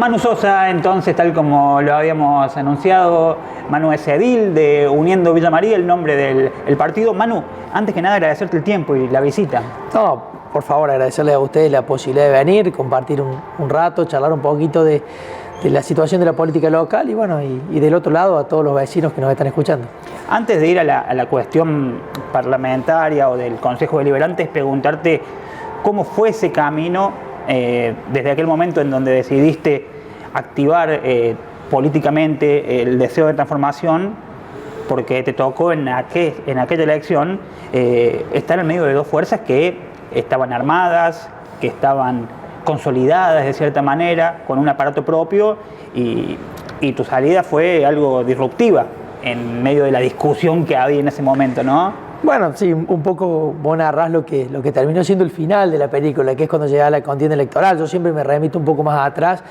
Manu Sosa, entonces, tal como lo habíamos anunciado, Manu es edil de Uniendo Villa María, el nombre del partido. Manu, antes que nada agradecerte el tiempo y la visita. No, por favor, agradecerles a ustedes la posibilidad de venir, compartir un rato, charlar un poquito de la situación de la política local y bueno, y del otro lado a todos los vecinos que nos están escuchando. Antes de ir a la cuestión parlamentaria o del Consejo Deliberante, es preguntarte cómo fue ese camino desde aquel momento en donde decidiste activar políticamente el deseo de transformación, porque te tocó en aquella elección estar en medio de dos fuerzas que estaban armadas, que estaban consolidadas de cierta manera, con un aparato propio, y tu salida fue algo disruptiva en medio de la discusión que había en ese momento, ¿no? Bueno, sí, un poco vos narrás lo que terminó siendo el final de la película, que es cuando llegaba la contienda electoral. Yo siempre me remito un poco más atrás.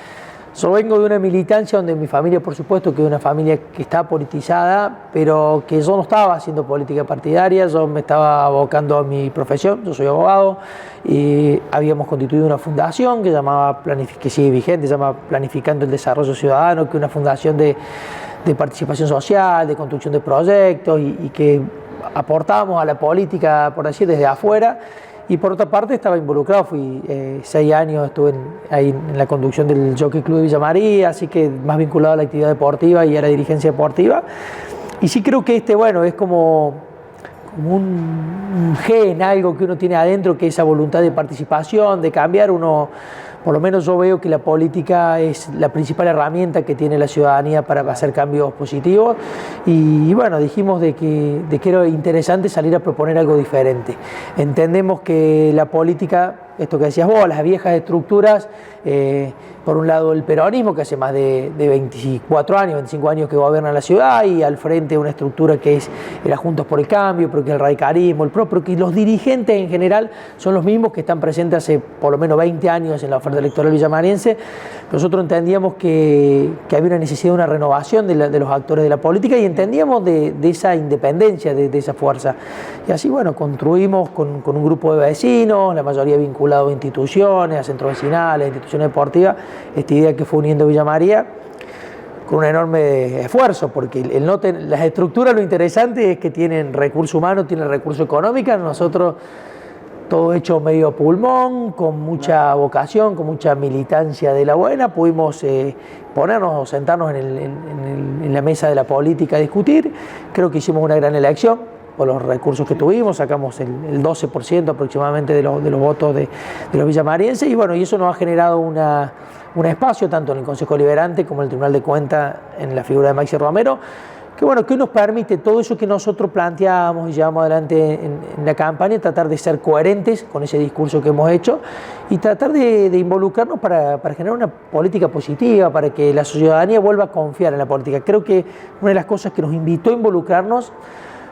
Yo vengo de una militancia donde mi familia, por supuesto, que es una familia que está politizada, pero que yo no estaba haciendo política partidaria, yo me estaba abocando a mi profesión, yo soy abogado, y habíamos constituido una fundación que sigue vigente, se llama Planificando el Desarrollo Ciudadano, que es una fundación de participación social, de construcción de proyectos, y que aportábamos a la política, por decir, desde afuera. Y por otra parte estaba involucrado, fui 6 años, estuve ahí en la conducción del Jockey Club de Villa María, así que más vinculado a la actividad deportiva y a la dirigencia deportiva. Y sí creo que bueno, es como un gen, algo que uno tiene adentro, que esa voluntad de participación, de cambiar. Uno, por lo menos yo veo que la política es la principal herramienta que tiene la ciudadanía para hacer cambios positivos, y bueno, dijimos de que era interesante salir a proponer algo diferente. Entendemos que la política, esto que decías vos, las viejas estructuras, por un lado el peronismo, que hace más de 24 años, 25 años que gobierna la ciudad, y al frente una estructura que era Juntos por el Cambio, pero que el radicalismo, el PRO, pero que los dirigentes en general son los mismos que están presentes hace por lo menos 20 años en la oferta electoral villamariense. Nosotros entendíamos que había una necesidad de una renovación de los actores de la política, y entendíamos de esa independencia, de esa fuerza. Y así, bueno, construimos con un grupo de vecinos, la mayoría vinculados a instituciones, a centros vecinales, a instituciones deportivas, esta idea que fue Uniendo Villa María, con un enorme esfuerzo, porque las estructuras, lo interesante es que tienen recursos humanos, tienen recursos económicos. Nosotros, todo hecho medio a pulmón, con mucha vocación, con mucha militancia de la buena, pudimos ponernos, sentarnos en la mesa de la política a discutir. Creo que hicimos una gran elección por los recursos que tuvimos, sacamos el 12% aproximadamente de los votos de los villamarienses, y bueno, y eso nos ha generado un espacio tanto en el Consejo Deliberante como en el Tribunal de Cuentas, en la figura de Maxi Romero, que bueno, que nos permite todo eso que nosotros planteamos y llevamos adelante en la campaña, tratar de ser coherentes con ese discurso que hemos hecho, y tratar de involucrarnos para generar una política positiva, para que la ciudadanía vuelva a confiar en la política. Creo que una de las cosas que nos invitó a involucrarnos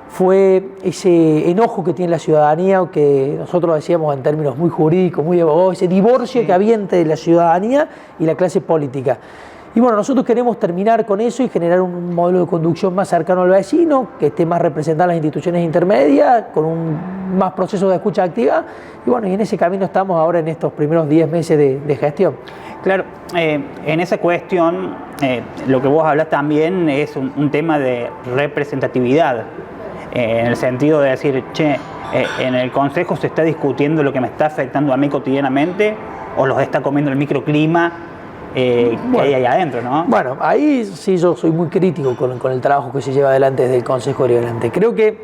fue ese enojo que tiene la ciudadanía, o que nosotros lo decíamos en términos muy jurídicos, muy abogados, ese divorcio que había entre la ciudadanía y la clase política. Y bueno, nosotros queremos terminar con eso y generar un modelo de conducción más cercano al vecino, que esté más representado en las instituciones intermedias, con más proceso de escucha activa. Y bueno, y en ese camino estamos ahora en estos primeros 10 meses de gestión. Claro, en esa cuestión, lo que vos hablas también es un tema de representatividad. En el sentido de decir, en el Consejo se está discutiendo lo que me está afectando a mí cotidianamente, o los está comiendo el microclima que hay ahí adentro, ¿no? Bueno, ahí sí yo soy muy crítico con el trabajo que se lleva adelante desde el Consejo Deliberante. Creo que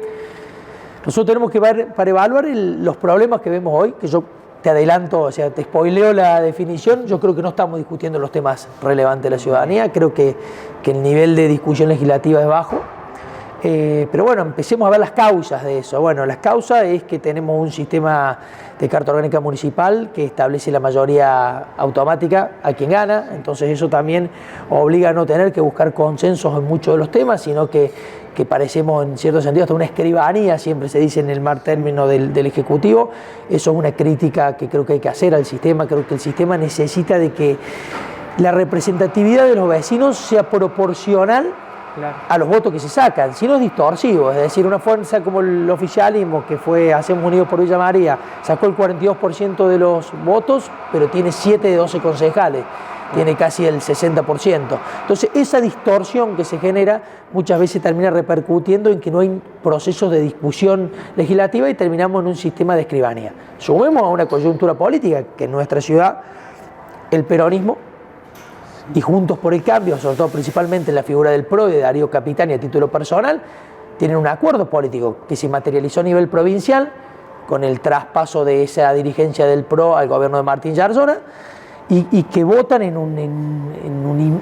nosotros tenemos que ver, para evaluar los problemas que vemos hoy, que yo te adelanto, o sea, te spoileo la definición, yo creo que no estamos discutiendo los temas relevantes de la ciudadanía, creo que el nivel de discusión legislativa es bajo. Pero bueno, empecemos a ver las causas de eso. Bueno, las causas es que tenemos un sistema de carta orgánica municipal que establece la mayoría automática a quien gana, entonces eso también obliga a no tener que buscar consensos en muchos de los temas, sino que parecemos en cierto sentido hasta una escribanía, siempre se dice en el mal término del Ejecutivo. Eso es una crítica que creo que hay que hacer al sistema. Creo que el sistema necesita de que la representatividad de los vecinos sea proporcional a los votos que se sacan, si no es distorsivo. Es decir, una fuerza como el oficialismo, que fue Hacemos Unidos por Villa María, sacó el 42% de los votos, pero tiene 7 de 12 concejales. tiene casi el 60%. Entonces, esa distorsión que se genera muchas veces termina repercutiendo en que no hay procesos de discusión legislativa y terminamos en un sistema de escribanía. Sumemos a una coyuntura política que en nuestra ciudad el peronismo y Juntos por el Cambio, sobre todo principalmente en la figura del PRO y de Darío Capitani a título personal, tienen un acuerdo político que se materializó a nivel provincial con el traspaso de esa dirigencia del PRO al gobierno de Martín Yarlora y que votan en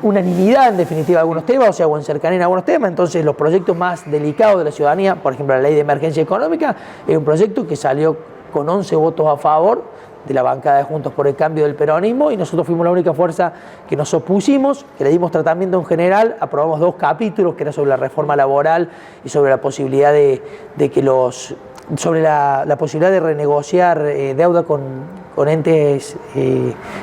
unanimidad en definitiva algunos temas, o sea, o en cercanía en algunos temas. Entonces los proyectos más delicados de la ciudadanía, por ejemplo la ley de emergencia económica, es un proyecto que salió con 11 votos a favor de la bancada de Juntos por el Cambio del peronismo y nosotros fuimos la única fuerza que nos opusimos, que le dimos tratamiento en general, aprobamos 2 capítulos, que era sobre la reforma laboral y sobre la posibilidad de que sobre la posibilidad de renegociar deuda con entes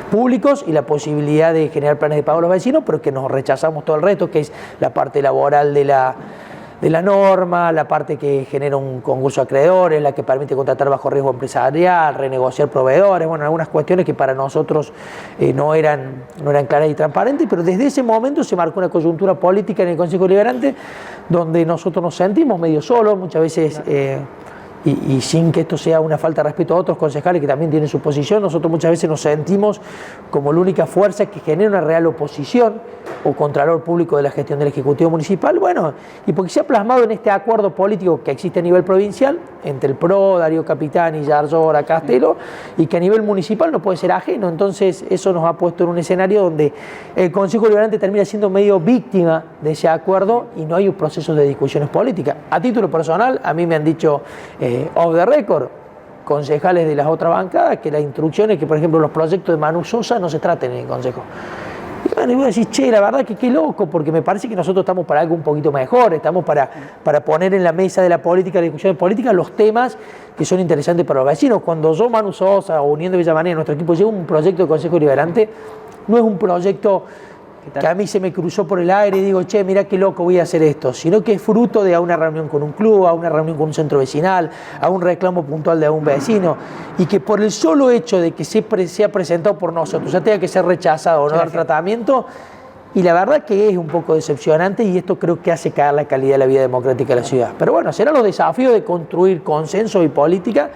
públicos y la posibilidad de generar planes de pago a los vecinos, pero que nos rechazamos todo el resto, que es la parte laboral de la norma, la parte que genera un concurso de acreedores, la que permite contratar bajo riesgo empresarial, renegociar proveedores, bueno, algunas cuestiones que para nosotros no eran claras y transparentes, pero desde ese momento se marcó una coyuntura política en el Consejo Deliberante donde nosotros nos sentimos medio solos, muchas veces y sin que esto sea una falta de respeto a otros concejales que también tienen su posición, nosotros muchas veces nos sentimos como la única fuerza que genera una real oposición o contralor público de la gestión del Ejecutivo Municipal, bueno, y porque se ha plasmado en este acuerdo político que existe a nivel provincial entre el PRO, Darío Capitani, Yarlora, Castelo, y que a nivel municipal no puede ser ajeno. Entonces eso nos ha puesto en un escenario donde el Consejo Deliberante termina siendo medio víctima de ese acuerdo y no hay un proceso de discusiones políticas. A título personal, a mí me han dicho off the record concejales de las otras bancadas que la instrucción es que, por ejemplo, los proyectos de Manu Sosa no se traten en el Consejo. Y bueno, y voy a decir, che, la verdad que qué loco, porque me parece que nosotros estamos para algo un poquito mejor, estamos para poner en la mesa de la política, de la discusión de política, los temas que son interesantes para los vecinos. Cuando yo, Manu Sosa o Uniendo Villa María, nuestro equipo lleva un proyecto de Consejo Deliberante, no es un proyecto que a mí se me cruzó por el aire y digo, che, mira qué loco voy a hacer esto, sino que es fruto de una reunión con un club, a una reunión con un centro vecinal, a un reclamo puntual de un vecino, y que por el solo hecho de que se ha presentado por nosotros, ya tenga que ser rechazado o no dar tratamiento, y la verdad que es un poco decepcionante y esto creo que hace caer la calidad de la vida democrática de la ciudad. Pero bueno, serán los desafíos de construir consenso y política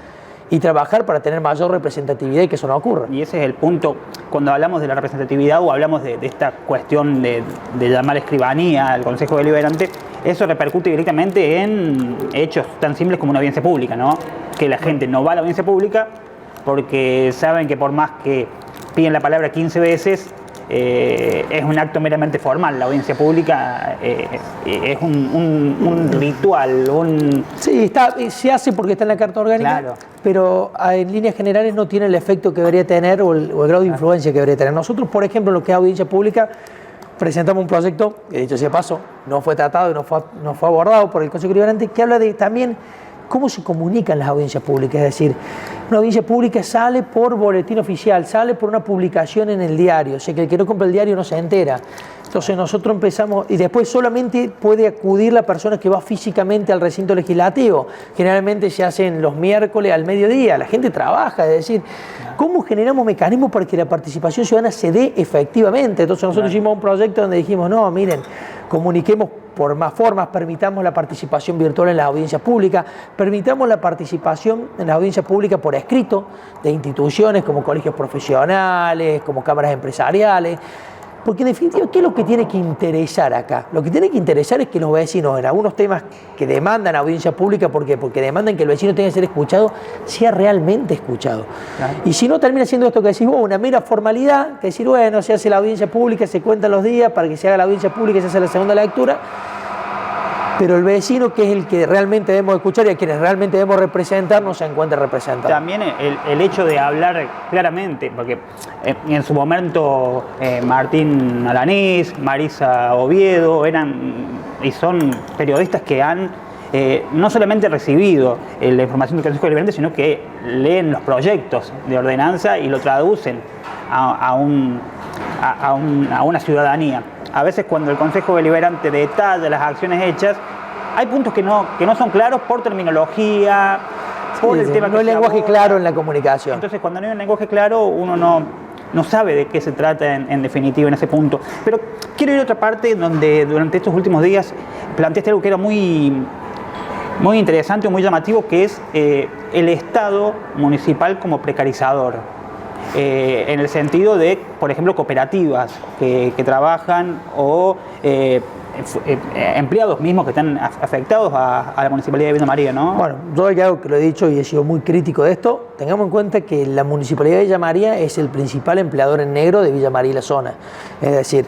y trabajar para tener mayor representatividad y que eso no ocurra. Y ese es el punto, cuando hablamos de la representatividad o hablamos de esta cuestión de llamar escribanía al Consejo Deliberante, eso repercute directamente en hechos tan simples como una audiencia pública, ¿no? Que la gente no va a la audiencia pública porque saben que por más que piden la palabra 15 veces, es un acto meramente formal. La audiencia pública es un ritual. Sí, se hace porque está en la Carta Orgánica, claro, pero en líneas generales no tiene el efecto que debería tener o el grado de influencia que debería tener. Nosotros, por ejemplo, en lo que es audiencia pública, presentamos un proyecto, que dicho sea paso, no fue tratado y no fue abordado por el Consejo Deliberante, que habla de también cómo se comunican las audiencias públicas. Es decir, una audiencia pública sale por boletín oficial, sale por una publicación en el diario, o sea que el que no compra el diario no se entera. Entonces nosotros empezamos, y después solamente puede acudir la persona que va físicamente al recinto legislativo. Generalmente se hacen los miércoles al mediodía, la gente trabaja, es decir, ¿cómo generamos mecanismos para que la participación ciudadana se dé efectivamente? Entonces nosotros hicimos un proyecto donde dijimos, no, miren, comuniquemos por más formas, permitamos la participación virtual en las audiencias públicas, permitamos la participación en las audiencias públicas por escrito de instituciones como colegios profesionales, como cámaras empresariales, porque en definitiva, ¿qué es lo que tiene que interesar acá? Lo que tiene que interesar es que los vecinos en algunos temas que demandan audiencia pública, ¿por qué? Porque demandan que el vecino tenga que ser escuchado, sea realmente escuchado. Claro. Y si no termina siendo esto que decís vos, una mera formalidad, que decir, bueno, se hace la audiencia pública, se cuentan los días para que se haga la audiencia pública y se hace la segunda lectura, pero el vecino, que es el que realmente debemos escuchar y a quienes realmente debemos representar, no se encuentra representado. También el hecho de hablar claramente, porque en su momento Martín Alanís, Marisa Oviedo, eran y son periodistas que han no solamente recibido la información del Consejo Deliberante, sino que leen los proyectos de ordenanza y lo traducen a una ciudadanía. A veces cuando el Consejo Deliberante detalla las acciones hechas, hay puntos que no son claros por terminología, por el tema que no hay lenguaje claro en la comunicación. Entonces cuando no hay un lenguaje claro, uno no sabe de qué se trata en definitiva en ese punto. Pero quiero ir a otra parte donde durante estos últimos días planteaste algo que era muy interesante o muy llamativo, que es el Estado municipal como precarizador. En el sentido de, por ejemplo, cooperativas que trabajan o empleados mismos que están afectados a la Municipalidad de Villa María, ¿no? Bueno, yo ya que lo he dicho y he sido muy crítico de esto, tengamos en cuenta que la Municipalidad de Villa María es el principal empleador en negro de Villa María y la zona. Es decir,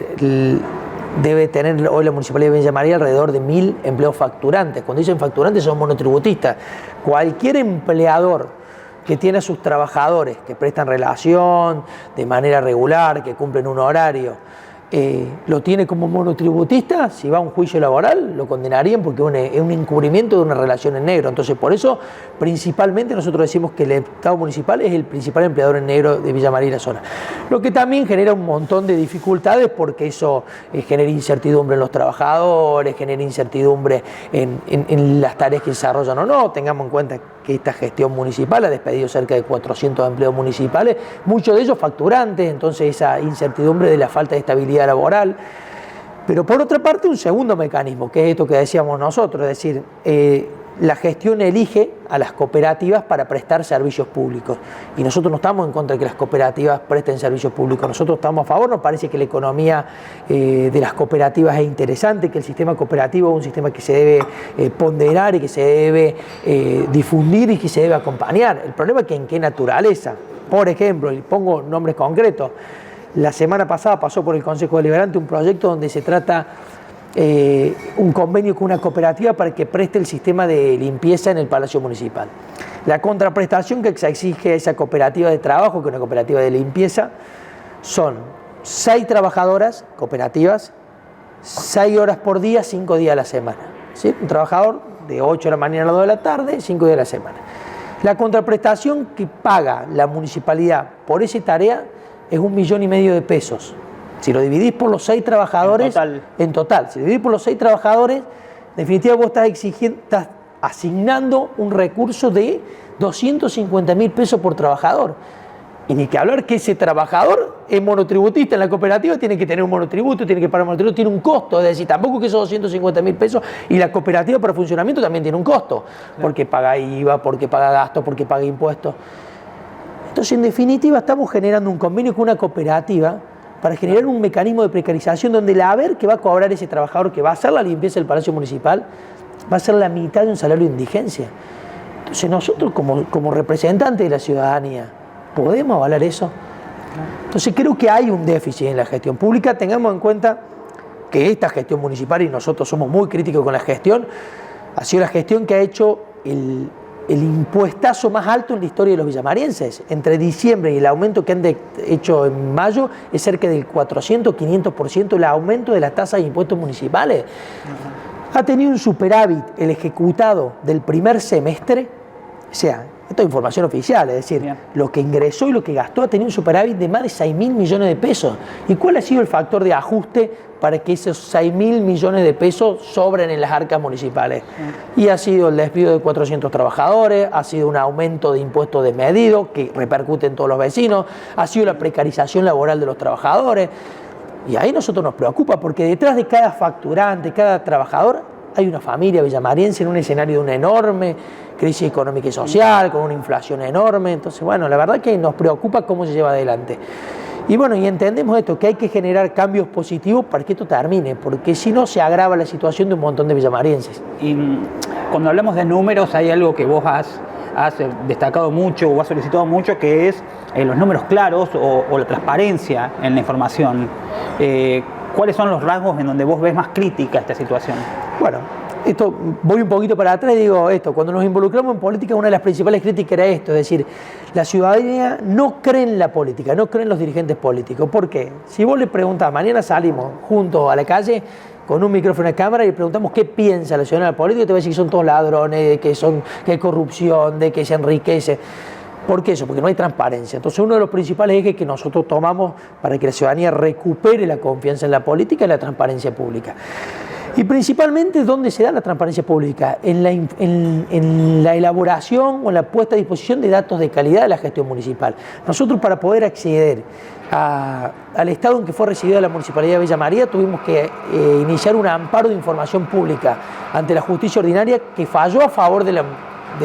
debe tener hoy la Municipalidad de Villa María alrededor de 1000 empleos facturantes. Cuando dicen facturantes son monotributistas. Cualquier empleador que tiene a sus trabajadores que prestan relación de manera regular, que cumplen un horario, lo tiene como monotributista, si va a un juicio laboral lo condenarían porque es un encubrimiento de una relación en negro. Entonces, por eso, principalmente nosotros decimos que el Estado municipal es el principal empleador en negro de Villa María y la zona. Lo que también genera un montón de dificultades porque eso genera incertidumbre en los trabajadores, genera incertidumbre en las tareas que desarrollan o no. Tengamos en cuenta que esta gestión municipal ha despedido cerca de 400 empleos municipales, muchos de ellos facturantes, entonces esa incertidumbre de la falta de estabilidad laboral. Pero por otra parte, un segundo mecanismo, que es esto que decíamos nosotros, es decir, la gestión elige a las cooperativas para prestar servicios públicos. Y nosotros no estamos en contra de que las cooperativas presten servicios públicos, nosotros estamos a favor, nos parece que la economía de las cooperativas es interesante, que el sistema cooperativo es un sistema que se debe ponderar y que se debe difundir y que se debe acompañar. El problema es que en qué naturaleza. Por ejemplo, y pongo nombres concretos, la semana pasada pasó por el Consejo Deliberante un proyecto donde se trata un convenio con una cooperativa para que preste el sistema de limpieza en el Palacio Municipal. La contraprestación que se exige a esa cooperativa de trabajo, que es una cooperativa de limpieza, son 6 trabajadoras cooperativas, 6 horas por día, 5 días a la semana. ¿Sí? Un trabajador de 8 de la mañana a 2 de la tarde, 5 días a la semana. La contraprestación que paga la municipalidad por esa tarea es 1,5 millones de pesos. Si lo dividís por los 6 trabajadores, en total, si lo dividís por los 6 trabajadores, en definitiva vos estás asignando un recurso de 250.000 pesos por trabajador. Y ni que hablar que ese trabajador es monotributista en la cooperativa, tiene que tener un monotributo, tiene que pagar un monotributo, tiene un costo. Es decir, tampoco que esos 250.000 pesos y la cooperativa para funcionamiento también tiene un costo, porque paga IVA, porque paga gastos, porque paga impuestos. Entonces, en definitiva, estamos generando un convenio con una cooperativa para generar un mecanismo de precarización donde el haber que va a cobrar ese trabajador que va a hacer la limpieza del Palacio Municipal va a ser la mitad de un salario de indigencia. Entonces nosotros como representantes de la ciudadanía, ¿podemos avalar eso? Entonces creo que hay un déficit en la gestión pública. Tengamos en cuenta que esta gestión municipal, y nosotros somos muy críticos con la gestión, ha sido la gestión que ha hecho el impuestazo más alto en la historia de los villamarienses. Entre diciembre y el aumento que han hecho en mayo es cerca del 400-500% el aumento de las tasas de impuestos municipales. Ha tenido un superávit el ejecutado del primer semestre, o sea, esto es información oficial, es decir, lo que ingresó y lo que gastó ha tenido un superávit de más de 6.000 millones de pesos. ¿Y cuál ha sido el factor de ajuste para que esos 6.000 millones de pesos sobren en las arcas municipales? Y ha sido el despido de 400 trabajadores, ha sido un aumento de impuestos desmedido que repercute en todos los vecinos, ha sido la precarización laboral de los trabajadores. Y ahí nosotros nos preocupa porque detrás de cada facturante, cada trabajador, hay una familia villamariense en un escenario de una enorme crisis económica y social, con una inflación enorme. Entonces, bueno, la verdad que nos preocupa cómo se lleva adelante. Y bueno, y entendemos esto, que hay que generar cambios positivos para que esto termine, porque si no se agrava la situación de un montón de villamarienses. Y cuando hablamos de números, hay algo que vos has destacado mucho o has solicitado mucho, que es los números claros o la transparencia en la información. ¿Cuáles son los rasgos en donde vos ves más crítica esta situación? Bueno, esto, voy un poquito para atrás y digo esto, cuando nos involucramos en política una de las principales críticas era esto, es decir, la ciudadanía no cree en la política, no cree en los dirigentes políticos. ¿Por qué? Si vos le preguntás, mañana salimos juntos a la calle con un micrófono y una cámara y le preguntamos qué piensa la ciudadanía política, te va a decir que son todos ladrones, que hay corrupción, de que se enriquece. ¿Por qué eso? Porque no hay transparencia. Entonces uno de los principales ejes que nosotros tomamos para que la ciudadanía recupere la confianza en la política es la transparencia pública. Y principalmente, ¿dónde se da la transparencia pública? En la elaboración o en la puesta a disposición de datos de calidad de la gestión municipal. Nosotros, para poder acceder al estado en que fue recibida la Municipalidad de Villa María, tuvimos que iniciar un amparo de información pública ante la justicia ordinaria que falló a favor de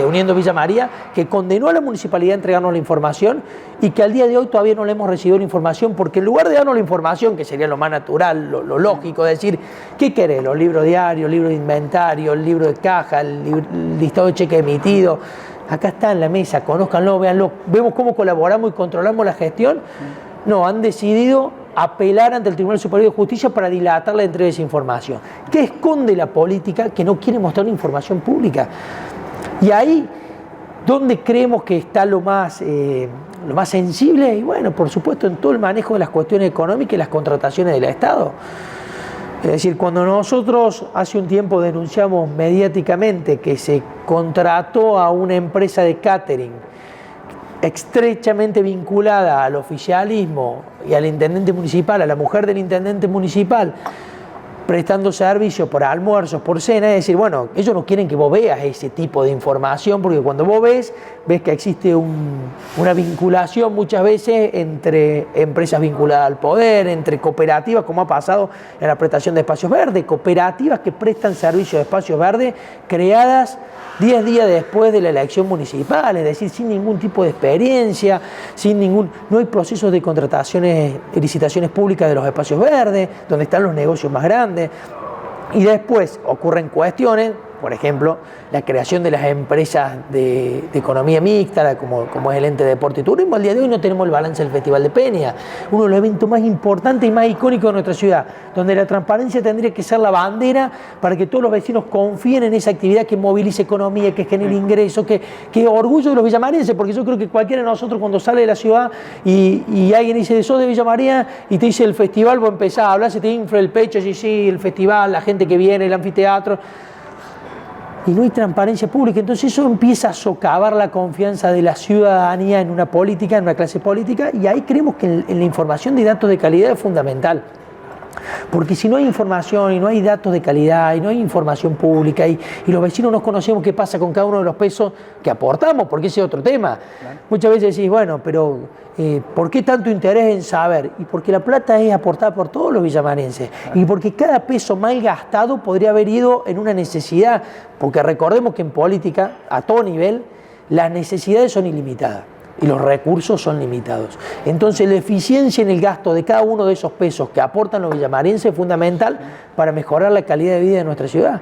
Uniendo Villa María, que condenó a la municipalidad a entregarnos la información y que al día de hoy todavía no le hemos recibido la información, porque en lugar de darnos la información, que sería lo más natural, lo lógico, decir, ¿qué querés? Los libros diarios, libros de inventario, el libro de caja, el listado de cheque emitido. Acá está en la mesa, conózcanlo, véanlo, vemos cómo colaboramos y controlamos la gestión. No, han decidido apelar ante el Tribunal Superior de Justicia para dilatar la entrega de esa información. ¿Qué esconde la política? Que no quiere mostrar información pública. Y ahí, ¿dónde creemos que está lo más sensible? Y bueno, por supuesto, en todo el manejo de las cuestiones económicas y las contrataciones del Estado. Es decir, cuando nosotros hace un tiempo denunciamos mediáticamente que se contrató a una empresa de catering estrechamente vinculada al oficialismo y al intendente municipal, a la mujer del intendente municipal, prestando servicio por almuerzos, por cena, es decir, bueno, ellos no quieren que vos veas ese tipo de información, porque cuando vos ves que existe una vinculación muchas veces entre empresas vinculadas al poder, entre cooperativas, como ha pasado en la prestación de espacios verdes, cooperativas que prestan servicio de espacios verdes creadas 10 días después de la elección municipal, es decir, sin ningún tipo de experiencia, no hay procesos de contrataciones y licitaciones públicas de los espacios verdes, donde están los negocios más grandes. Y después ocurren cuestiones, por ejemplo, la creación de las empresas de economía mixta, como es el ente de deporte y turismo. Al día de hoy no tenemos el balance del Festival de Peña, uno de los eventos más importantes y más icónicos de nuestra ciudad, donde la transparencia tendría que ser la bandera para que todos los vecinos confíen en esa actividad que movilice economía, que genere ingresos, que orgullo de los villamarenses, porque yo creo que cualquiera de nosotros cuando sale de la ciudad y alguien dice, sos de Villa María, y te dice el festival, vos empezás a hablar, se te infla el pecho, sí, el festival, la gente que viene, el anfiteatro, y no hay transparencia pública. Entonces eso empieza a socavar la confianza de la ciudadanía en una política, en una clase política, y ahí creemos que en la información de datos de calidad es fundamental. Porque si no hay información y no hay datos de calidad y no hay información pública y los vecinos no conocemos qué pasa con cada uno de los pesos que aportamos, porque ese es otro tema. Claro. Muchas veces decís, bueno, pero ¿por qué tanto interés en saber? Y porque la plata es aportada por todos los villamarenses. Claro. Y porque cada peso mal gastado podría haber ido en una necesidad, porque recordemos que en política, a todo nivel, las necesidades son ilimitadas y los recursos son limitados. Entonces la eficiencia en el gasto de cada uno de esos pesos que aportan los villamarenses es fundamental para mejorar la calidad de vida de nuestra ciudad.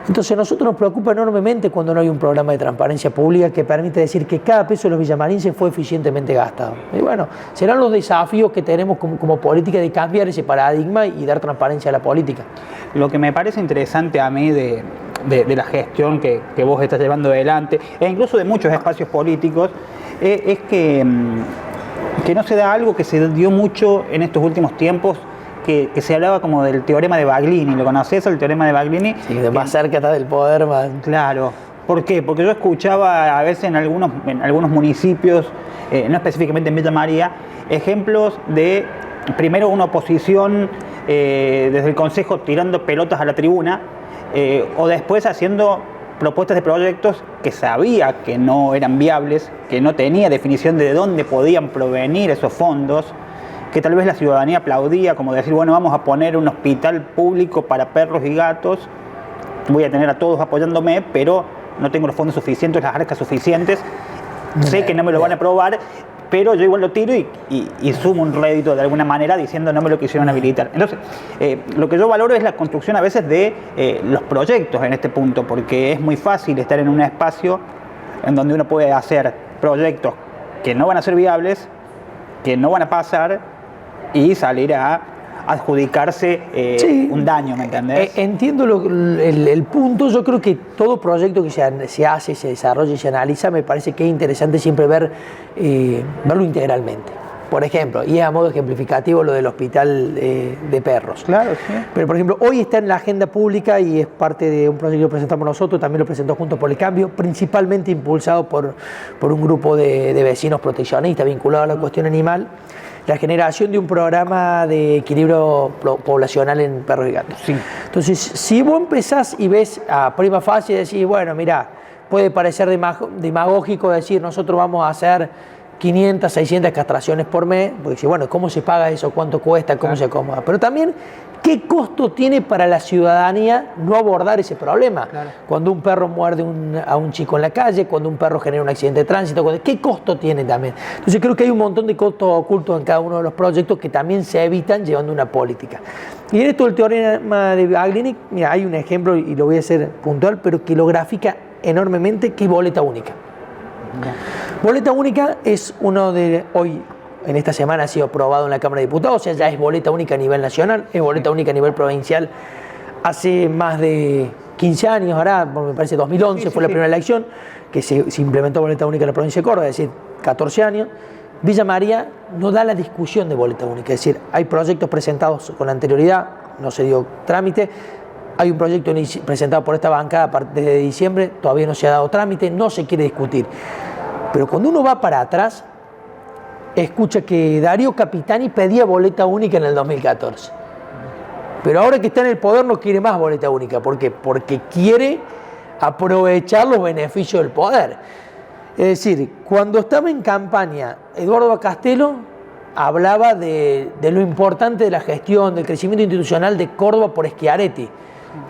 Entonces a nosotros nos preocupa enormemente cuando no hay un programa de transparencia pública que permite decir que cada peso de los villamarenses fue eficientemente gastado. Y bueno, serán los desafíos que tenemos como política de cambiar ese paradigma y dar transparencia a la política. Lo que me parece interesante a mí de la gestión que vos estás llevando adelante, e incluso de muchos espacios políticos, es que no se da algo que se dio mucho en estos últimos tiempos, que se hablaba como del teorema de Baglini. ¿Lo conocés, el teorema de Baglini? Sí, de más cerca está del poder, más. Claro. ¿Por qué? Porque yo escuchaba a veces en algunos municipios, no específicamente en Villa María, ejemplos de, primero, una oposición desde el Consejo tirando pelotas a la tribuna, o después haciendo propuestas de proyectos que sabía que no eran viables, que no tenía definición de dónde podían provenir esos fondos, que tal vez la ciudadanía aplaudía, como decir, bueno, vamos a poner un hospital público para perros y gatos, voy a tener a todos apoyándome, pero no tengo los fondos suficientes, las arcas suficientes, sé que no me lo van a aprobar, pero yo igual lo tiro y sumo un rédito de alguna manera diciendo no me lo quisieron habilitar. Entonces, lo que yo valoro es la construcción a veces de los proyectos en este punto, porque es muy fácil estar en un espacio en donde uno puede hacer proyectos que no van a ser viables, que no van a pasar y salir a adjudicarse sí, un daño, ¿me entendés? Entiendo el punto. Yo creo que todo proyecto que se hace, se desarrolla y se analiza, me parece que es interesante siempre verlo integralmente. Por ejemplo, y a modo ejemplificativo lo del hospital de perros. Claro, sí. Pero, por ejemplo, hoy está en la agenda pública y es parte de un proyecto que presentamos nosotros, también lo presentó Juntos por el Cambio, principalmente impulsado por un grupo de vecinos proteccionistas vinculados a la cuestión animal, la generación de un programa de equilibrio poblacional en perros y gatos. Sí. Entonces, si vos empezás y ves a prima facie y decís, bueno, mira, puede parecer demagógico decir nosotros vamos a hacer 500, 600 castraciones por mes, porque si, bueno, ¿cómo se paga eso? ¿Cuánto cuesta? ¿Cómo se acomoda? Pero también, ¿qué costo tiene para la ciudadanía no abordar ese problema? Claro. Cuando un perro muerde a un chico en la calle, cuando un perro genera un accidente de tránsito, ¿qué costo tiene también? Entonces creo que hay un montón de costos ocultos en cada uno de los proyectos que también se evitan llevando una política. Y en esto el teorema de Baglini, mira, hay un ejemplo y lo voy a hacer puntual, pero que lo grafica enormemente, que es boleta única. Boleta única es uno de, hoy en esta semana ha sido aprobado en la Cámara de Diputados, o sea, ya es boleta única a nivel nacional, es boleta única a nivel provincial. Hace más de 15 años, ahora me parece 2011 fue la primera elección que se implementó boleta única en la provincia de Córdoba, es decir, 14 años. Villa María no da la discusión de boleta única, es decir, hay proyectos presentados con anterioridad, no se dio trámite. Hay un proyecto presentado por esta bancada desde diciembre, todavía no se ha dado trámite, no se quiere discutir. Pero cuando uno va para atrás, escucha que Darío Capitani pedía boleta única en el 2014. Pero ahora que está en el poder no quiere más boleta única. ¿Por qué? Porque quiere aprovechar los beneficios del poder. Es decir, cuando estaba en campaña, Eduardo Castelo hablaba de lo importante de la gestión, del crecimiento institucional de Córdoba por Schiaretti.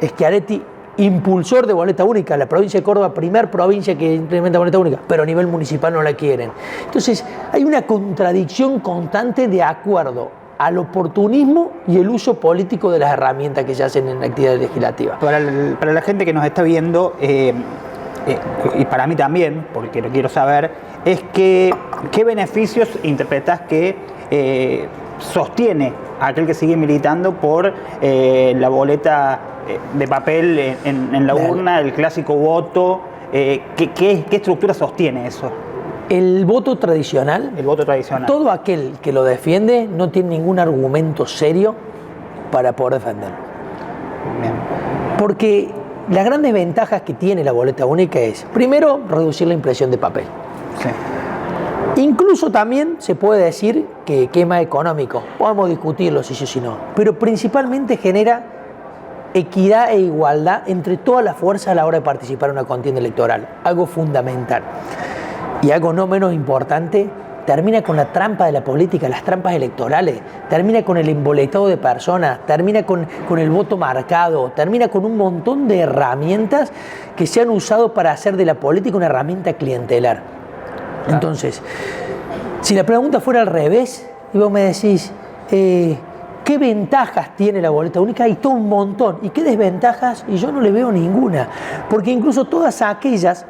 Schiaretti, impulsor de boleta única, la provincia de Córdoba, primer provincia que implementa boleta única, pero a nivel municipal no la quieren. Entonces, hay una contradicción constante de acuerdo al oportunismo y el uso político de las herramientas que se hacen en la actividad legislativa. Para la gente que nos está viendo, y para mí también, porque lo quiero saber, es que ¿qué beneficios interpretás que sostiene aquel que sigue militando por la boleta de papel en la urna, el clásico voto? ¿Qué estructura sostiene eso? El voto tradicional. El voto tradicional. Todo aquel que lo defiende no tiene ningún argumento serio para poder defenderlo. Bien. Porque las grandes ventajas que tiene la boleta única es, primero, reducir la impresión de papel. Sí. Incluso también se puede decir que es más económico. Podemos discutirlo si sí o si no. Pero principalmente genera equidad e igualdad entre todas las fuerzas a la hora de participar en una contienda electoral. Algo fundamental. Y algo no menos importante, termina con la trampa de la política, las trampas electorales, termina con el emboletado de personas, termina con el voto marcado, termina con un montón de herramientas que se han usado para hacer de la política una herramienta clientelar. Claro. Entonces, si la pregunta fuera al revés, y vos me decís, ¿qué ventajas tiene la boleta única? Hay todo un montón. ¿Y qué desventajas? Y yo no le veo ninguna. Porque incluso todas aquellas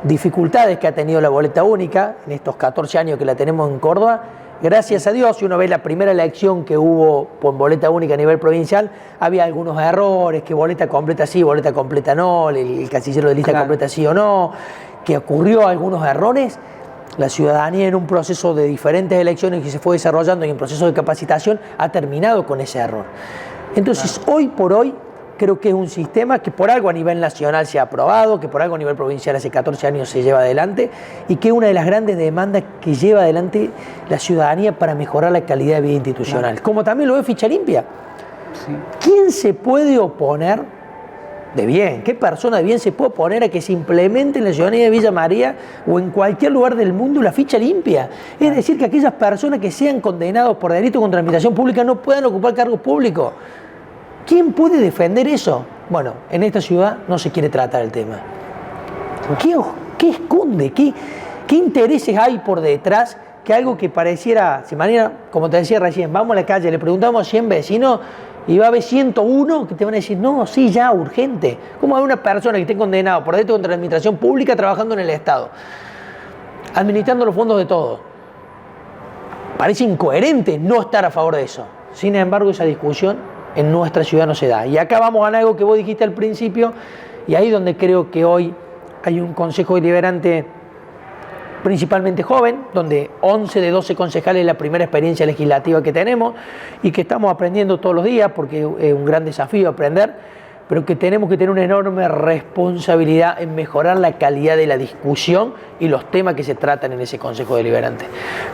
dificultades que ha tenido la boleta única en estos 14 años que la tenemos en Córdoba, gracias a Dios, si uno ve la primera elección que hubo con boleta única a nivel provincial, había algunos errores, que boleta completa sí, boleta completa no, el casillero de lista completa sí o no, que ocurrió algunos errores. La ciudadanía en un proceso de diferentes elecciones que se fue desarrollando y en proceso de capacitación ha terminado con ese error. Entonces, hoy por hoy, creo que es un sistema que por algo a nivel nacional se ha aprobado, que por algo a nivel provincial hace 14 años se lleva adelante y que es una de las grandes demandas que lleva adelante la ciudadanía para mejorar la calidad de vida institucional. Claro. Como también lo ve Ficha Limpia. Sí. ¿Quién se puede oponer de bien? ¿Qué persona de bien se puede oponer a que se implemente en la ciudadanía de Villa María o en cualquier lugar del mundo la ficha limpia? Es decir, que aquellas personas que sean condenados por delito contra la administración pública no puedan ocupar cargos públicos. ¿Quién puede defender eso? Bueno, en esta ciudad no se quiere tratar el tema. ¿Qué esconde? ¿Qué intereses hay por detrás? Que algo que pareciera, si mañana, como te decía recién, vamos a la calle, le preguntamos a 100 vecinos y va a haber 101 que te van a decir, no, sí, ya, urgente. ¿Cómo hay una persona que esté condenada por delito contra la administración pública trabajando en el Estado, administrando los fondos de todos? Parece incoherente no estar a favor de eso. Sin embargo, esa discusión en nuestra ciudad no se da. Y acá vamos a algo que vos dijiste al principio, y ahí donde creo que hoy hay un consejo deliberante principalmente joven, donde 11 de 12 concejales es la primera experiencia legislativa que tenemos y que estamos aprendiendo todos los días, porque es un gran desafío aprender, pero que tenemos que tener una enorme responsabilidad en mejorar la calidad de la discusión y los temas que se tratan en ese Consejo Deliberante.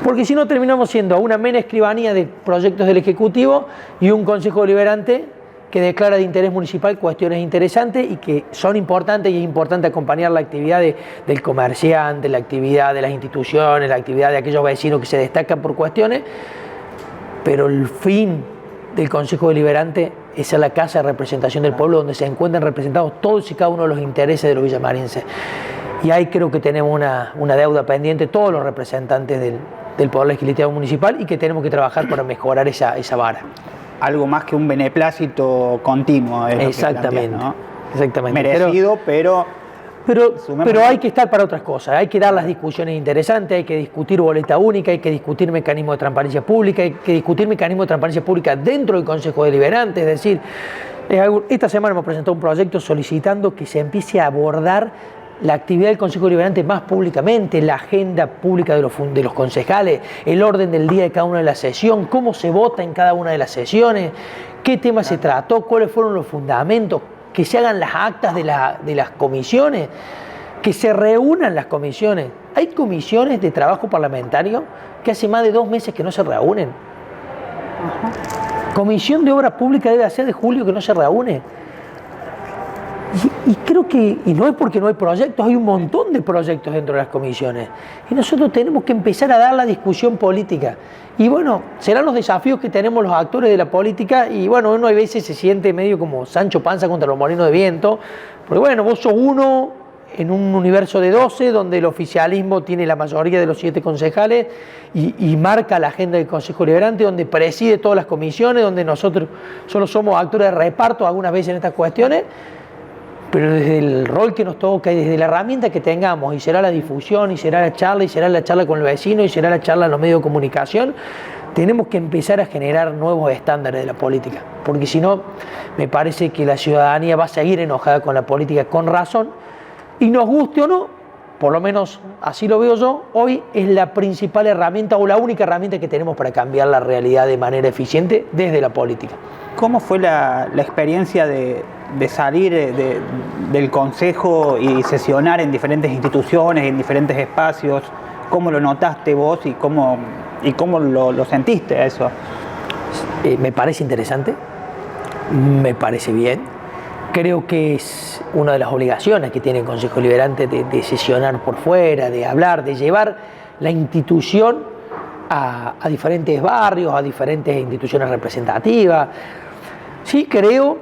Porque si no terminamos siendo una mera escribanía de proyectos del Ejecutivo y un Consejo Deliberante que declara de interés municipal cuestiones interesantes y que son importantes, y es importante acompañar la actividad del comerciante, la actividad de las instituciones, la actividad de aquellos vecinos que se destacan por cuestiones, pero el fin del Consejo Deliberante es la casa de representación del pueblo, donde se encuentran representados todos y cada uno de los intereses de los villamarenses. Y ahí creo que tenemos una deuda pendiente, todos los representantes del Poder Legislativo Municipal, y que tenemos que trabajar para mejorar esa vara. Algo más que un beneplácito continuo. Exactamente, ¿no? Exactamente. Merecido, pero hay que estar para otras cosas, hay que dar las discusiones interesantes, hay que discutir boleta única, hay que discutir mecanismos de transparencia pública, hay que discutir mecanismos de transparencia pública dentro del Consejo Deliberante. Es decir, esta semana hemos presentado un proyecto solicitando que se empiece a abordar la actividad del Consejo Deliberante más públicamente, la agenda pública de los concejales, el orden del día de cada una de las sesiones, cómo se vota en cada una de las sesiones, qué tema se trató, cuáles fueron los fundamentos, que se hagan las actas de las comisiones, que se reúnan las comisiones. Hay comisiones de trabajo parlamentario que hace más de 2 meses que no se reúnen. Comisión de Obras Públicas debe hacer de julio que no se reúne. Y creo que, y no es porque no hay proyectos, hay un montón de proyectos dentro de las comisiones. Y nosotros tenemos que empezar a dar la discusión política. Y bueno, serán los desafíos que tenemos los actores de la política. Y bueno, uno a veces se siente medio como Sancho Panza contra los molinos de viento. Porque bueno, vos sos uno en un universo de 12, donde el oficialismo tiene la mayoría de los 7 concejales y marca la agenda del Consejo Deliberante, donde preside todas las comisiones, donde nosotros solo somos actores de reparto algunas veces en estas cuestiones. Pero desde el rol que nos toca y desde la herramienta que tengamos, y será la difusión, y será la charla con el vecino, y será la charla en los medios de comunicación, tenemos que empezar a generar nuevos estándares de la política. Porque si no, me parece que la ciudadanía va a seguir enojada con la política con razón, y nos guste o no, por lo menos así lo veo yo, hoy es la principal herramienta o la única herramienta que tenemos para cambiar la realidad de manera eficiente desde la política. ¿Cómo fue la experiencia de salir del Consejo y sesionar en diferentes instituciones, en diferentes espacios? ¿Cómo lo notaste vos y cómo lo sentiste eso? Me parece interesante, me parece bien. Creo que es una de las obligaciones que tiene el Consejo Deliberante de sesionar por fuera, de hablar, de llevar la institución a diferentes barrios, a diferentes instituciones representativas. Sí, creo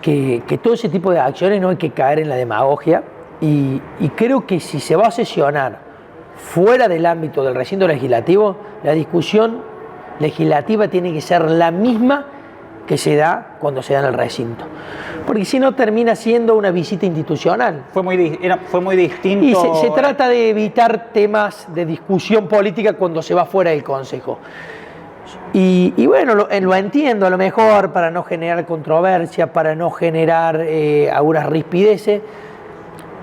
que todo ese tipo de acciones no hay que caer en la demagogia, y creo que si se va a sesionar fuera del ámbito del recinto legislativo, la discusión legislativa tiene que ser la misma que se da cuando se da en el recinto, porque si no termina siendo una visita institucional. Fue muy distinto. Y se trata de evitar temas de discusión política cuando se va fuera del Consejo. Y bueno, lo entiendo, a lo mejor para no generar controversia, para no generar algunas rispideces,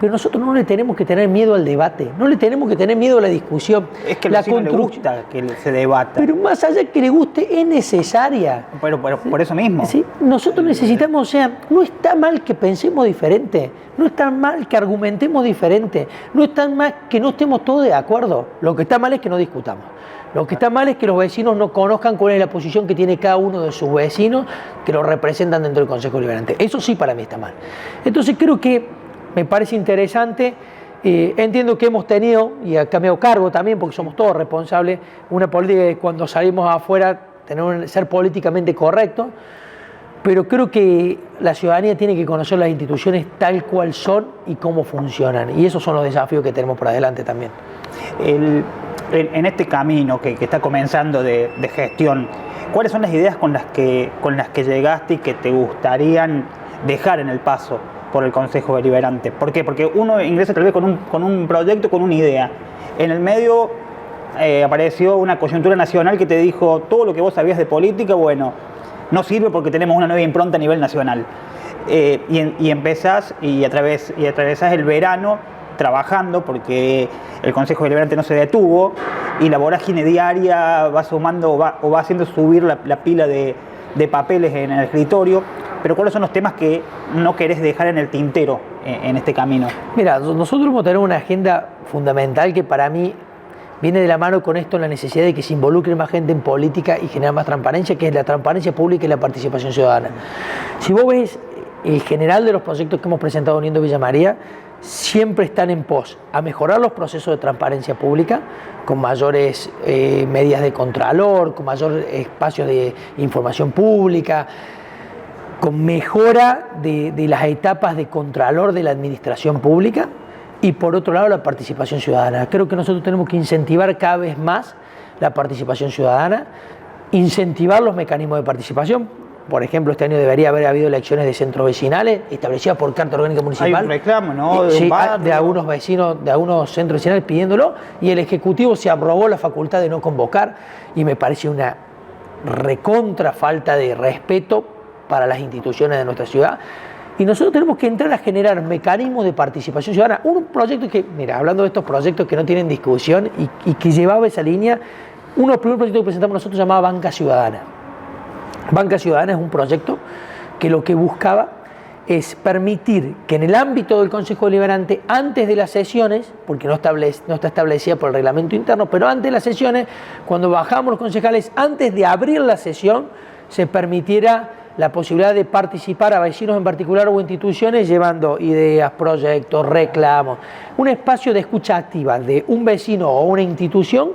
pero nosotros no le tenemos que tener miedo al debate, no le tenemos que tener miedo a la discusión. Es que a los vecinos les gusta que se debata. Pero más allá de que le guste, es necesaria. Pero por eso mismo. ¿Sí? Nosotros necesitamos, o sea, no está mal que pensemos diferente, no está mal que argumentemos diferente, no está mal que no estemos todos de acuerdo. Lo que está mal es que no discutamos. Lo que está mal es que los vecinos no conozcan cuál es la posición que tiene cada uno de sus vecinos que lo representan dentro del Consejo Deliberante. Eso sí para mí está mal. Entonces creo que me parece interesante. Entiendo que hemos tenido, y acá me hago cargo también porque somos todos responsables, una política de cuando salimos afuera ser políticamente correctos, pero creo que la ciudadanía tiene que conocer las instituciones tal cual son y cómo funcionan, y esos son los desafíos que tenemos por adelante también. En este camino que está comenzando de gestión, ¿cuáles son las ideas con las que llegaste y que te gustarían dejar en el paso por el Consejo Deliberante? ¿Por qué? Porque uno ingresa tal vez con un proyecto, con una idea. En el medio apareció una coyuntura nacional que te dijo todo lo que vos sabías de política, bueno, no sirve porque tenemos una nueva impronta a nivel nacional. Y empezás y atravesás el verano trabajando porque el Consejo Deliberante no se detuvo y la vorágine diaria va sumando o va haciendo subir la pila de papeles en el escritorio. pero ¿cuáles son los temas que no querés dejar en el tintero en este camino? Mira, nosotros hemos tenido una agenda fundamental que para mí viene de la mano con esto, la necesidad de que se involucre más gente en política y generar más transparencia, que es la transparencia pública y la participación ciudadana. Si vos ves el general de los proyectos que hemos presentado Uniendo Villa María, siempre están en pos a mejorar los procesos de transparencia pública, con mayores medidas de contralor, con mayor espacios de información pública, con mejora de las etapas de contralor de la administración pública y por otro lado la participación ciudadana. Creo que nosotros tenemos que incentivar cada vez más la participación ciudadana, incentivar los mecanismos de participación. Por ejemplo, este año debería haber habido elecciones de centros vecinales establecidas por Carta Orgánica Municipal. Hay un reclamo, ¿no? Sí, de algunos vecinos, de algunos centros vecinales pidiéndolo, y el Ejecutivo se arrogó la facultad de no convocar, y me parece una recontra falta de respeto para las instituciones de nuestra ciudad. Y nosotros tenemos que entrar a generar mecanismos de participación ciudadana. Un proyecto que, mira, hablando de estos proyectos que no tienen discusión y que llevaba esa línea, uno de los primeros proyectos que presentamos nosotros se llamaba Banca Ciudadana. Banca Ciudadana es un proyecto que lo que buscaba es permitir que en el ámbito del Consejo Deliberante, antes de las sesiones, porque no está establecida por el reglamento interno, pero antes de las sesiones, cuando bajamos los concejales, antes de abrir la sesión, se permitiera la posibilidad de participar a vecinos en particular o instituciones llevando ideas, proyectos, reclamos, un espacio de escucha activa de un vecino o una institución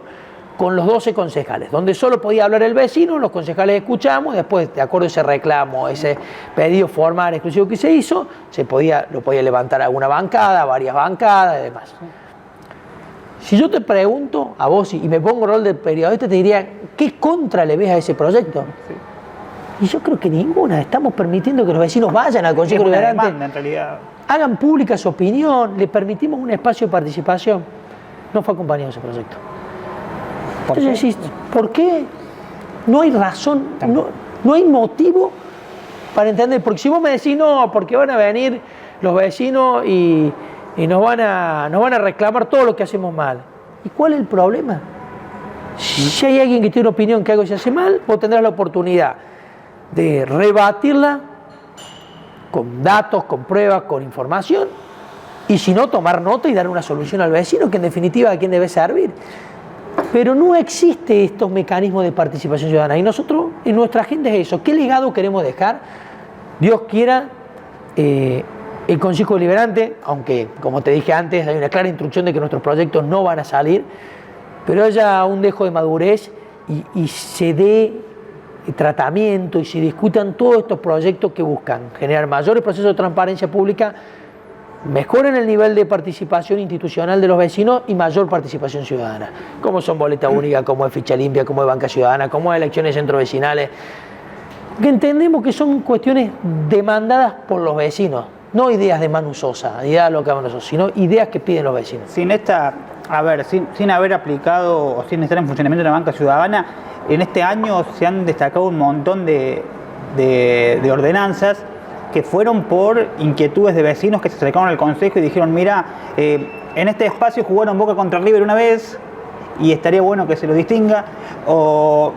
con los 12 concejales, donde solo podía hablar el vecino, los concejales escuchamos, después, de acuerdo a ese reclamo, ese pedido formal exclusivo que se hizo, lo podía levantar alguna bancada, varias bancadas y demás. Si yo te pregunto a vos y me pongo el rol de periodista, te diría, ¿qué contra le ves a ese proyecto? Sí. Y yo creo que ninguna. Estamos permitiendo que los vecinos vayan al Consejo Deliberante, demanda, en realidad, hagan pública su opinión, le permitimos un espacio de participación. No fue acompañado ese proyecto. Entonces decís, ¿por qué? No hay razón, no hay motivo para entender. Porque si vos me decís, no, porque van a venir los vecinos y nos van a reclamar todo lo que hacemos mal. ¿Y cuál es el problema? Si hay alguien que tiene una opinión que algo se hace mal, vos tendrás la oportunidad de rebatirla con datos, con pruebas, con información, y si no, tomar nota y dar una solución al vecino, que en definitiva a quién debe servir. Pero no existe estos mecanismos de participación ciudadana. Y nosotros, en nuestra agenda es eso. ¿Qué legado queremos dejar? Dios quiera, el Consejo Deliberante, aunque, como te dije antes, hay una clara instrucción de que nuestros proyectos no van a salir, pero haya un dejo de madurez y se dé tratamiento y se discutan todos estos proyectos que buscan generar mayores procesos de transparencia pública, mejoren el nivel de participación institucional de los vecinos y mayor participación ciudadana, como son boleta única, como es ficha limpia, como es banca ciudadana, como es elecciones de centros vecinales, que entendemos que son cuestiones demandadas por los vecinos, no ideas de Manu Sosa, ideas locas de Manu Sosa, sino ideas que piden los vecinos. Sin haber aplicado o sin estar en funcionamiento de la banca ciudadana, en este año se han destacado un montón de ordenanzas que fueron por inquietudes de vecinos que se acercaron al Consejo y dijeron, mira, en este espacio jugaron Boca contra River una vez y estaría bueno que se lo distinga, o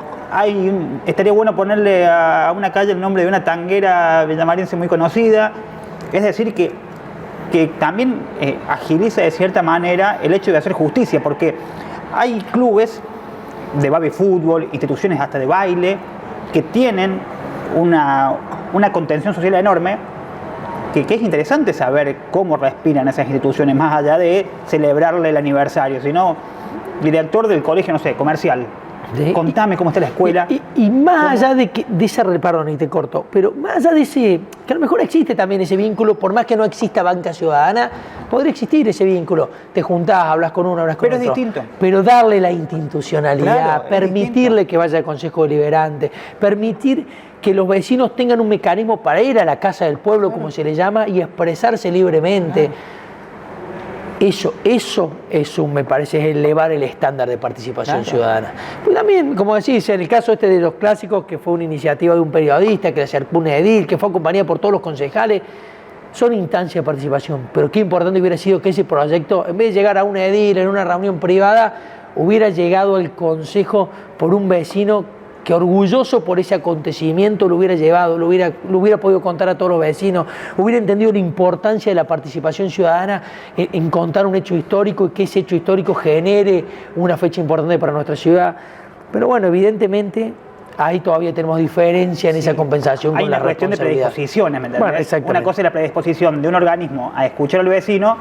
estaría bueno ponerle a una calle el nombre de una tanguera villamariense muy conocida. Es decir, que también agiliza de cierta manera el hecho de hacer justicia, porque hay clubes de baby fútbol, instituciones hasta de baile, que tienen una contención social enorme, que es interesante saber cómo respiran esas instituciones, más allá de celebrarle el aniversario, sino director del colegio, no sé, comercial. Contame cómo está la escuela. Y más allá de ese, perdón, y te corto, pero más allá de ese, que a lo mejor existe también ese vínculo, por más que no exista banca ciudadana, podría existir ese vínculo. Te juntás, hablas con uno, hablas con otro. Pero es distinto. Pero darle la institucionalidad, claro, permitirle que vaya al Consejo Deliberante, permitir que los vecinos tengan un mecanismo para ir a la Casa del Pueblo, claro, como se le llama, y expresarse libremente. Claro. Eso me parece es elevar el estándar de participación, claro, ciudadana. Pues también, como decís, en el caso este de los clásicos, que fue una iniciativa de un periodista, que le acercó un edil, que fue acompañada por todos los concejales, son instancias de participación. Pero qué importante hubiera sido que ese proyecto, en vez de llegar a un edil en una reunión privada, hubiera llegado al consejo por un vecino que orgulloso por ese acontecimiento lo hubiera llevado, lo hubiera podido contar a todos los vecinos, hubiera entendido la importancia de la participación ciudadana en contar un hecho histórico y que ese hecho histórico genere una fecha importante para nuestra ciudad. Pero bueno, evidentemente ahí todavía tenemos diferencia en esa compensación con la responsabilidad. Hay una cuestión de predisposiciones, ¿me entendés? Bueno, una cosa es la predisposición de un organismo a escuchar al vecino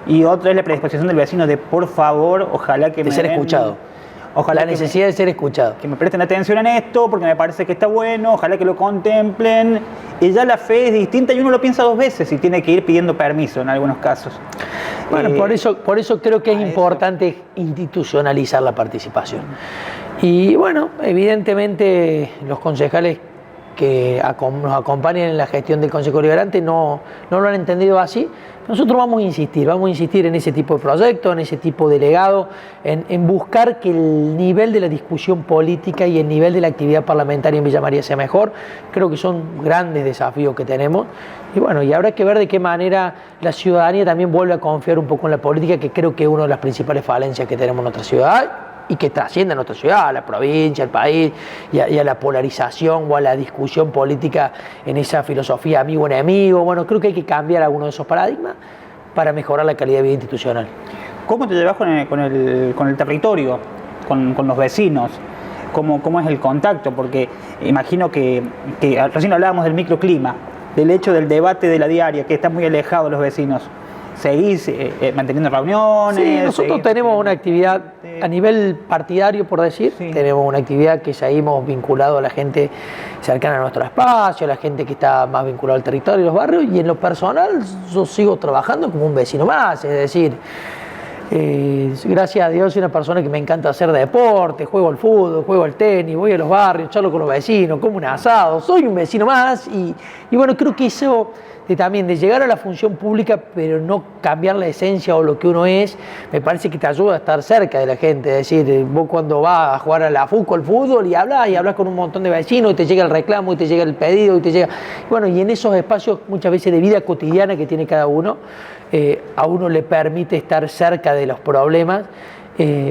y otra es la predisposición del vecino de, por favor, ojalá que de ser escuchado. Ojalá la necesidad de ser escuchado. Que me presten atención en esto porque me parece que está bueno, ojalá que lo contemplen. Y ya la fe es distinta y uno lo piensa 2 veces y tiene que ir pidiendo permiso en algunos casos. Bueno, por eso creo que es importante institucionalizar la participación. Y bueno, evidentemente los concejales que nos acompañan en la gestión del Consejo Deliberante no lo han entendido así. Nosotros vamos a insistir en ese tipo de proyectos, en ese tipo de legado, en buscar que el nivel de la discusión política y el nivel de la actividad parlamentaria en Villa María sea mejor. Creo que son grandes desafíos que tenemos. Y bueno, y habrá que ver de qué manera la ciudadanía también vuelve a confiar un poco en la política, que creo que es una de las principales falencias que tenemos en nuestra ciudad y que trasciende a nuestra ciudad, a la provincia, al país y a la polarización o a la discusión política en esa filosofía amigo-enemigo. Bueno, creo que hay que cambiar algunos de esos paradigmas para mejorar la calidad de vida institucional. ¿Cómo te llevas con el territorio, con los vecinos? ¿Cómo es el contacto? Porque imagino que recién hablábamos del microclima, del hecho del debate de la diaria, que está muy alejado de los vecinos. ¿Seguís manteniendo reuniones? Sí, nosotros tenemos una actividad a nivel partidario, por decir. Sí. Tenemos una actividad que seguimos vinculado a la gente cercana a nuestro espacio, a la gente que está más vinculada al territorio y los barrios. Y en lo personal, yo sigo trabajando como un vecino más. Es decir, gracias a Dios soy una persona que me encanta hacer deporte, juego al fútbol, juego al tenis, voy a los barrios, charlo con los vecinos, como un asado. Soy un vecino más y bueno, creo que eso también de llegar a la función pública pero no cambiar la esencia o lo que uno es, me parece que te ayuda a estar cerca de la gente. Es decir, vos cuando vas a jugar a la FUCO, al fútbol y hablas con un montón de vecinos y te llega el reclamo y te llega el pedido y te llega... Bueno, y en esos espacios muchas veces de vida cotidiana que tiene cada uno, a uno le permite estar cerca de los problemas,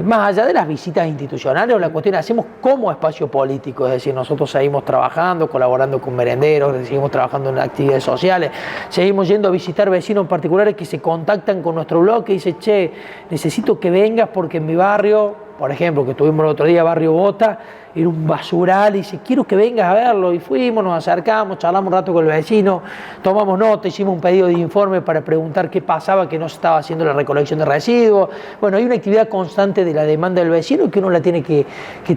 más allá de las visitas institucionales o la cuestión hacemos como espacio político. Es decir, nosotros seguimos trabajando, colaborando con merenderos, seguimos trabajando en actividades sociales, seguimos yendo a visitar vecinos en particulares que se contactan con nuestro blog y dicen, che, necesito que vengas porque en mi barrio, por ejemplo, que estuvimos el otro día, Barrio Bota, era un basural, y dice, quiero que vengas a verlo. Y fuimos, nos acercamos, charlamos un rato con el vecino, tomamos nota, hicimos un pedido de informe para preguntar qué pasaba, que no se estaba haciendo la recolección de residuos. Bueno, hay una actividad constante de la demanda del vecino que uno la tiene que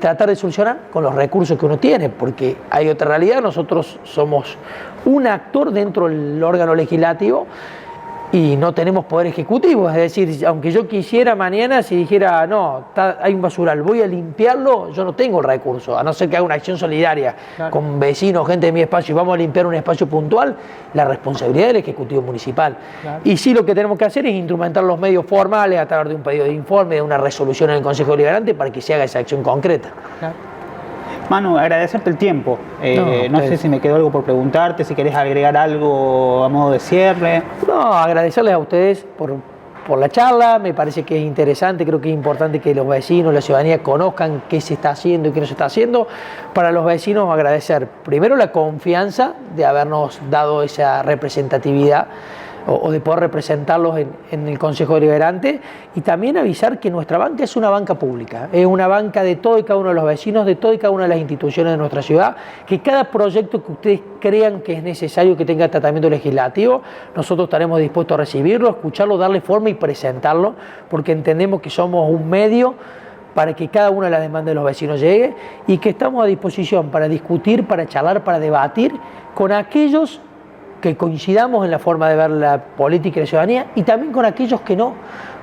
tratar de solucionar con los recursos que uno tiene, porque hay otra realidad, nosotros somos un actor dentro del órgano legislativo y no tenemos poder ejecutivo. Es decir, aunque yo quisiera mañana, si dijera, no, hay un basural, voy a limpiarlo, yo no tengo el recurso, a no ser que haga una acción solidaria con vecinos, gente de mi espacio, y vamos a limpiar un espacio puntual, la responsabilidad del Ejecutivo Municipal. Y sí, lo que tenemos que hacer es instrumentar los medios formales a través de un pedido de informe, de una resolución en el Consejo Deliberante para que se haga esa acción concreta. Manu, agradecerte el tiempo. No sé si me quedó algo por preguntarte, si querés agregar algo a modo de cierre. No, agradecerles a ustedes por la charla. Me parece que es interesante, creo que es importante que los vecinos, la ciudadanía conozcan qué se está haciendo y qué no se está haciendo. Para los vecinos agradecer primero la confianza de habernos dado esa representatividad o de poder representarlos en el Consejo Deliberante, y también avisar que nuestra banca es una banca pública, es una banca de todo y cada uno de los vecinos, de todo y cada una de las instituciones de nuestra ciudad, que cada proyecto que ustedes crean que es necesario que tenga tratamiento legislativo, nosotros estaremos dispuestos a recibirlo, escucharlo, darle forma y presentarlo, porque entendemos que somos un medio para que cada una de las demandas de los vecinos llegue y que estamos a disposición para discutir, para charlar, para debatir con aquellos que coincidamos en la forma de ver la política y la ciudadanía, y también con aquellos que no,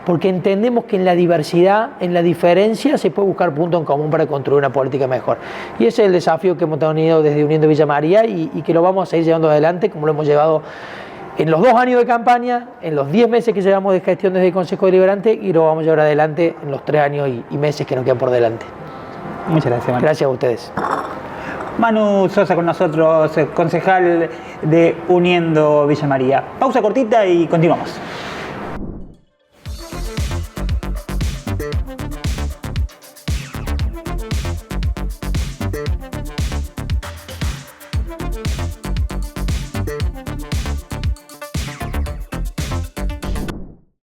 porque entendemos que en la diversidad, en la diferencia, se puede buscar puntos en común para construir una política mejor. Y ese es el desafío que hemos tenido desde Uniendo Villa María y que lo vamos a seguir llevando adelante, como lo hemos llevado en los 2 años de campaña, en los 10 meses que llevamos de gestión desde el Consejo Deliberante, y lo vamos a llevar adelante en los 3 años y meses que nos quedan por delante. Muchas gracias, Manu. Gracias a ustedes. Manu Sosa con nosotros, concejal de Uniendo Villa María. Pausa cortita y continuamos.